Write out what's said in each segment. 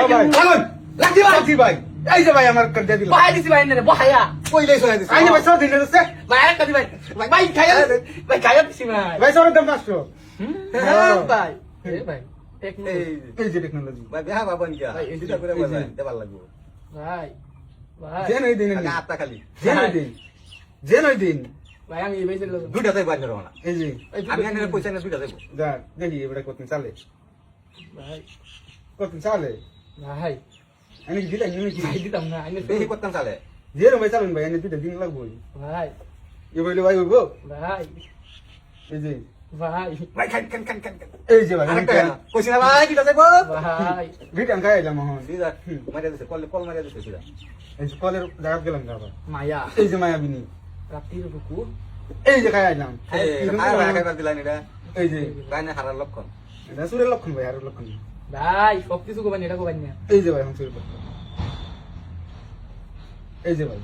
লাগি ভাই এই যে ভাই আমার কাছে দিল বহাই দিছি ভাই নে বহায়া কইলে সরাই দিছে আইনে ভাই সর দিন দিছে ভাই আর কাদি ভাই ভাই খায়া দিছি ভাই ভাই সর দাম 500 ভাই ভাই এই যে টেকনোলজি ভাই বিয়া বাবন কি ভাই, চিন্তা করে বাজাই দেবার লাগবো ভাই ভাই যে নই দিন আগে আত্মা খালি যে নই দিন ভাই আমি এই বেজে দুইটাতে বাইর করব না এই যে আমি আনে পয়সা না দুইটা দেব যা দেখি এবারে কত চালে ভাই কত চালে ভাই আমি দিলে নিমি কি ভাই দিতাম না আইনে এই করতাম চালে যে রো ভাই চালুন ভাই আমি দুটো দিন লাগবো ভাই এ বইলে ভাই হইবো ভাই এই যে ভাই ভাই খান এই যে ভাই কইছিনা ভাই দুইটা দেব ভাই ভিটান খাইলাম মোহন দিদা মারিয়া দিছে কল মারিয়া দিছে দিদা এই যে কলের জায়গা গেলাম যাবা মায়া এই যে মায়াবিনী রাত্রির বুকু এই যে খাইলাম খাইবার দিলাম এটা এই যে গায়না হারার লক্ষণ এটা সুরের লক্ষণ ভাই আর লক্ষণ ভাই সব কিছু কোবানি এটা কোবানি না এই যে ভাই আমি সুরের লক্ষণ এই যে ভাই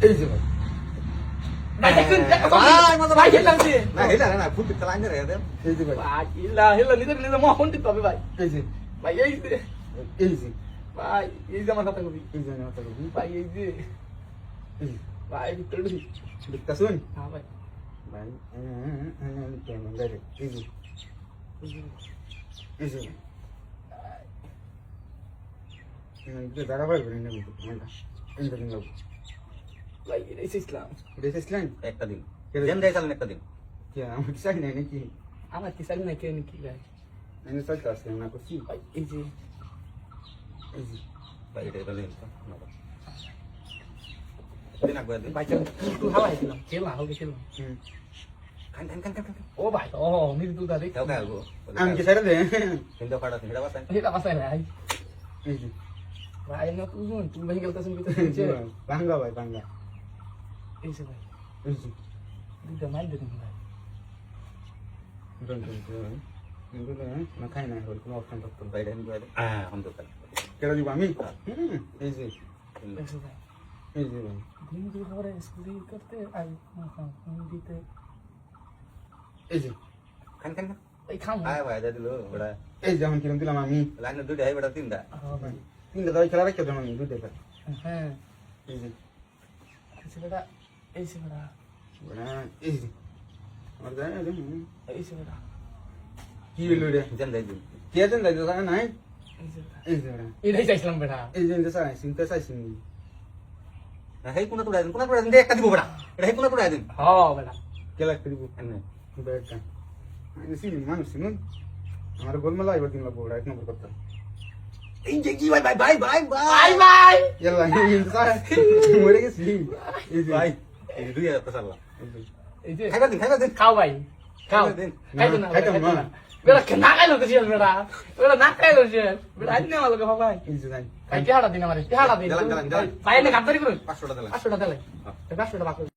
এই যে ভাই ভাই দেখুন ভাই খেললাম যে না হেলা না ফুট চালান রে দেব এই যে ভাই ভাই ইলা নিজে মোহন দিতে হবে ভাই এই যে ভাই এই যে এই যে ভাই এই যে আমার কথা কবি এই যে আমার কথা বলি ভাই এই যে এই ভাই ভিতরে ঢুকি দেখতা শুন হ্যাঁ ভাই ভাই কেমন গাড়ি এই যে এই যে যে দাঁড়া ভাই বলি না কিন্তু মনটা এই দিন লোক ভাই এই ইসলাম দেখেছিলেন একটা দিন দেন দেয় চালান একটা দিন কি আমার কি চাই নাই নাকি আমার কি সারি না কে নাকি ভাই আমি চাইতে আসছি না করছি ভাই এই যে এই যে ভাই এটা বলে দিন আগে দিন ভাই চল তুই হাওয়া দিলাম খেলা হবে খেলা খান ও ভাই ও মৃদু দা দেখ কেউ খাইবো আমি কি সাইড দে কিন্তু ফাটা সিংড়া বাসাই এটা বাসায় ভাই এই যে ভাই না তুই ভাই গেলতাছেন ভিতরে বাঙ্গা ভাই বাঙ্গা এই যে ভাই এই যে দুইটা মাইল দেন ভাই কিন্তু না খাই না হল কোনো অপশন থাকতো ভাই দেন ভাই হম তো কাল কেন দিব আমি এই যে এই যে ভাই এই যে ভাই দিন দুপুরে স্কুলে করতে আই দিতে এই যে খান এই খাম আয় ভাই দে দিলো বড়া এই যেমন কিরম দিলাম আমি লাইন দুইটা হয় বড়া তিনটা ভাই তিনটা দাঁড়িয়ে খেলা রাখতে আমি দুই দেখা হ্যাঁ এই যে সেটা এই সেটা এই যে আমার জানি এই সেটা কি হইলো রে দেন দেই দিন কে দেন দাই দাদা নাই এই সেটা এই যে এটাই চাইছিলাম বেটা এই যে সাই চিন্তা চাইছি হেই কোনা তোড়া দিন দে একটা দিব বড়া এটা হেই কোনা তোড়া দিন হ্যাঁ বেটা কে লাগতে দিব এনে বেটা আমি সিনি মানুষ শুনুন আমার গোলমালা এবার দিন লাগবো এক নম্বর করতে এই যে কি ভাই বাই বাই ইয়াল্লা এই সাই মরে গেছি এই যে ভাই এই দুই হাজার চালা এই যে খাইবা দিন খাও ভাই খাও দিন খাইতো না বেটা না খাইলো তো শেষ বেটা বেটা না খাইলো শেষ বেটা আইনে ভালো কে ভাই এই যে যাই ভাই টিহাড়া দিন আমার টিহাড়া দিন গেলাম ভাই এনে গাদ্দারি করুন 500 টাকা দিলাম 500 টাকা দিলে 500 টাকা